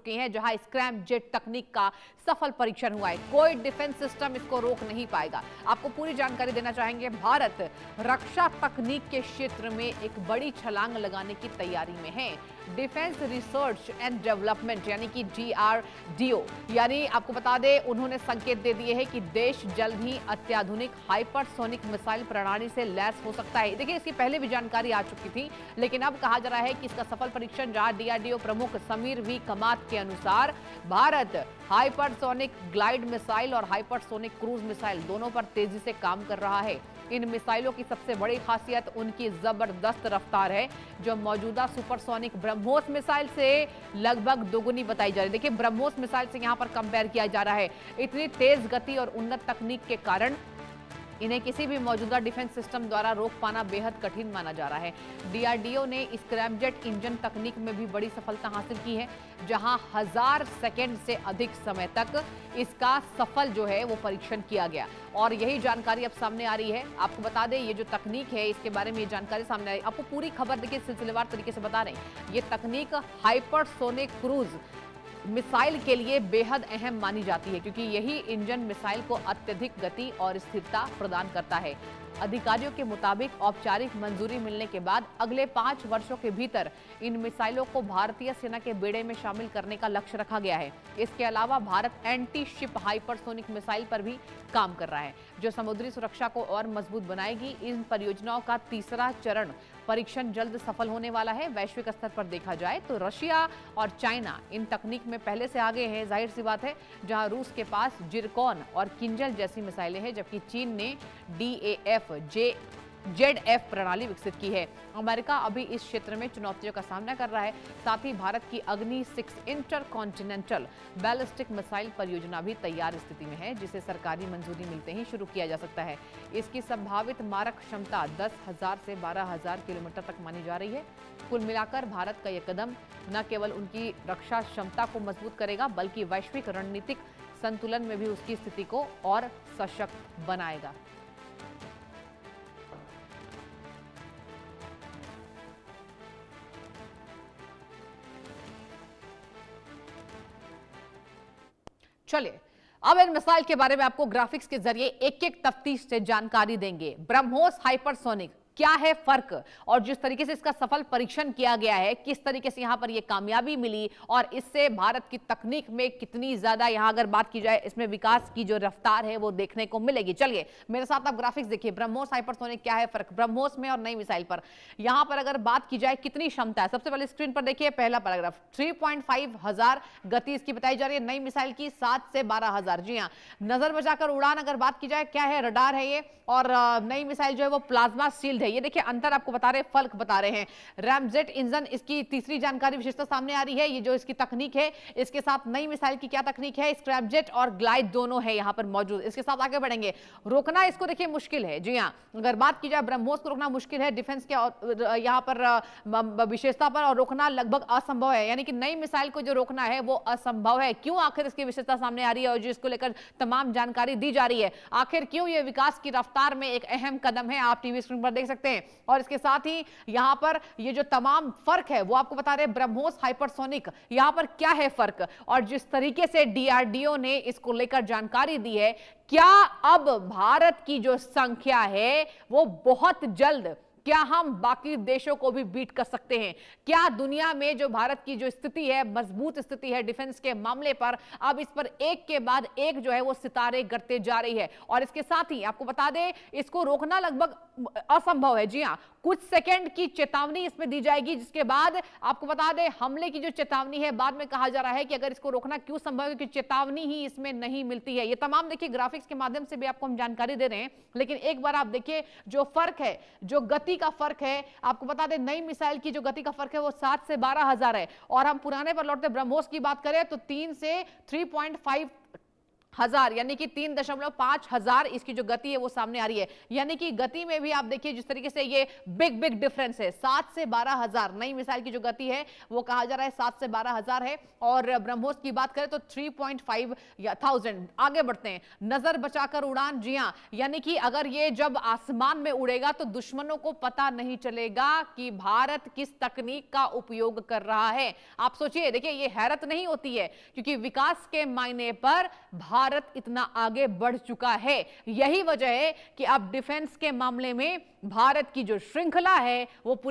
चुकी हैं, जहां स्क्रैम जेट तकनीक का सफल परीक्षण हुआ है। कोई डिफेंस सिस्टम इसको रोक नहीं पाएगा। आपको पूरी जानकारी देना चाहेंगे। भारत रक्षा तकनीक के क्षेत्र में एक बड़ी छलांग लगाने की तैयारी में है। डिफेंस रिसर्च एंड डेवलपमेंट यानी कि DRDO, यानी आपको बता दें, उन्होंने संकेत दे दिए हैं कि देश जल्द ही अत्याधुनिक हाइपरसोनिक मिसाइल प्रणाली से लैस हो सकता है। देखिए, इसकी पहले भी जानकारी आ चुकी थी, लेकिन अब कहा जा रहा है कि इसका सफल परीक्षण, जहां DRDO प्रमुख समीर वी कमात के अनुसार भारत हाइपरसोनिक ग्लाइड मिसाइल और हाइपरसोनिक क्रूज मिसाइल दोनों पर तेजी से काम कर रहा है। इन मिसाइलों की सबसे बड़ी खासियत उनकी जबरदस्त रफ्तार है, जो मौजूदा सुपरसोनिक ब्रह्मोस मिसाइल से लगभग दोगुनी बताई जा रही है। देखिए, ब्रह्मोस मिसाइल से यहां पर कंपेयर किया जा रहा है। इतनी तेज गति और उन्नत तकनीक के कारण इन्हें किसी भी मौजूदा डिफेंस सिस्टम द्वारा रोक पाना बेहद कठिन माना जा रहा है। DRDO ने स्क्रैमजेट इंजन तकनीक में भी बड़ी सफलता हासिल की है, जहां 1000 सेकेंड से अधिक समय तक इसका सफल जो है वो परीक्षण किया गया, और यही जानकारी अब सामने आ रही है। आपको बता दें, ये जो तकनीक है, इसके बारे में ये जानकारी सामने आई। आपको पूरी खबर देखिए, सिलसिलेवार तरीके से बता रहे हैं। ये तकनीक हाइपरसोनिक क्रूज मिसाइल के लिए बेहद अहम मानी जाती है, क्योंकि यही इंजन मिसाइल को अत्यधिक गति और स्थिरता प्रदान करता है। अधिकारियों के मुताबिक औपचारिक मंजूरी मिलने के बाद अगले 5 वर्षों के भीतर इन मिसाइलों को भारतीय सेना के बेड़े में शामिल करने का लक्ष्य रखा गया है। इसके अलावा Bharat anti ship hypersonic missile पर भी काम कर रहा है, जो समुद्री सुरक्षा को और मजबूत बनाएगी। इन परियोजनाओं का तीसरा चरण परीक्षण जल्द सफल होने वाला है। वैश्विक स्तर पर देखा जाए तो रशिया और चाइना इन तकनीक में पहले से आगे हैं, जाहिर सी बात है, जहां रूस के पास जिरकॉन और किंजल जैसी मिसाइलें हैं, जबकि चीन ने DAF-JED-F प्रणाली विकसित की है। अमेरिका अभी इस क्षेत्र में चुनौतियों का सामना कर रहा है। साथ ही भारत की अग्नि 6 इंटरकॉन्टिनेंटल बैलिस्टिक मिसाइल परियोजना भी तैयार स्थिति में है, जिसे सरकारी मंजूरी मिलते ही शुरू किया जा सकता है। इसकी संभावित मारक क्षमता 10,000 से 12,000 किलोमीटर तक मानी जा रही है। कुल मिलाकर भारत का यह कदम न केवल उनकी रक्षा क्षमता को मजबूत करेगा, बल्कि वैश्विक रणनीतिक संतुलन में भी उसकी स्थिति को और सशक्त बनाएगा। चलिए, अब इन मिसाइल के बारे में आपको ग्राफिक्स के जरिए एक एक तफ्तीश से जानकारी देंगे। ब्रह्मोस हाइपरसोनिक क्या है फर्क, और जिस तरीके से इसका सफल परीक्षण किया गया है, किस तरीके से यहां पर यह कामयाबी मिली, और इससे भारत की तकनीक में कितनी ज्यादा यहां अगर बात की जाए, इसमें विकास की जो रफ्तार है वो देखने को मिलेगी। चलिए मेरे साथ आप ग्राफिक्स देखिए। ब्रह्मोस हाइपरसोनिक क्या है फर्क ब्रह्मोस में और नई मिसाइल पर। यहां पर अगर बात की जाए कितनी क्षमता है, सबसे पहले स्क्रीन पर देखिए पहला पैराग्राफ। 3.5 हजार गति इसकी बताई जा रही है, नई मिसाइल की 7 से 12,000। जी हाँ, नजर बचाकर उड़ान अगर बात की जाए, क्या है, रडार है ये, और नई मिसाइल जो है वो प्लाज्मा शील्ड है। ये देखिए अंतर आपको बता रहे हैं, फर्क बता रहे हैं। रैमजेट इंजन इसकी तीसरी जानकारी विशेषता सामने आ रही है। ये जो इसकी तकनीक है, इसके साथ नई मिसाइल की क्या तकनीक है, स्क्रैमजेट और ग्लाइड दोनों है यहां पर मौजूद। इसके साथ आगे बढ़ेंगे। रोकना इसको देखिए मुश्किल है। जी हां, अगर बात की जाए ब्रह्मोस को रोकना मुश्किल है डिफेंस के यहां पर विशेषता पर, और रोकना लगभग असंभव है। यानी कि नई मिसाइल को जो रोकना है वो असंभव है। क्यों, आखिर इसकी विशेषता सामने आ रही है और जो इसको लेकर तमाम जानकारी दी जा रही है, आखिर क्यों ये विकास की रफ्तार में एक अहम कदम है, आप टीवी स्क्रीन पर देख सकते हैं। और इसके साथ ही यहां पर ये जो तमाम फर्क है वो आपको बता रहे हैं। ब्रह्मोस हाइपरसोनिक यहां पर क्या है फर्क, और जिस तरीके से DRDO ने इसको लेकर जानकारी दी है, क्या अब भारत की जो संख्या है वो बहुत जल्द, क्या हम बाकी देशों को भी बीट कर सकते हैं? क्या दुनिया में जो भारत की जो स्थिति है, मजबूत स्थिति है डिफेंस के मामले पर, अब इस पर एक के बाद एक जो है वो सितारे गिरते जा रही है। और इसके साथ ही आपको बता दें, इसको रोकना लगभग असंभव है। जी हां, कुछ सेकंड की चेतावनी इसमें दी जाएगी, जिसके बाद आपको बता दें हमले की जो चेतावनी है, बाद में कहा जा रहा है कि अगर इसको रोकना क्यों संभव है, क्योंकि चेतावनी ही इसमें नहीं मिलती है। ये तमाम देखिए ग्राफिक्स के माध्यम से भी आपको हम जानकारी दे रहे हैं, लेकिन एक बार आप देखिए जो फर्क है, जो गति का फर्क है, आपको बता दें नई मिसाइल की जो गति का फर्क है वो 7 से 12,000 है, और हम पुराने पर लौटते ब्रह्मोस की बात करें तो 3 से 3.5 हजार, यानी कि 3.5 हजार इसकी जो गति है वो सामने आ रही है। यानी कि गति में भी आप देखिए जिस तरीके से ये बिग डिफरेंस है, 7 से 12 हजार नई मिसाइल की जो गति है वो कहा जा रहा है 7 से 12 हजार है। और ब्रह्मोस की बात करें तो 3.5 थाउजेंड। आगे बढ़ते हैं, नजर बचाकर उड़ान। जी हां, यानी कि अगर ये जब आसमान में उड़ेगा तो दुश्मनों को पता नहीं चलेगा कि भारत किस तकनीक का उपयोग कर रहा है। आप सोचिए, देखिए ये हैरत नहीं होती है, क्योंकि विकास के मायने पर भारत इतना आगे बढ़ चुका है। यही वजह है कि अब डिफेंस के मामले में भारत की जो श्रृंखला है वो पूरे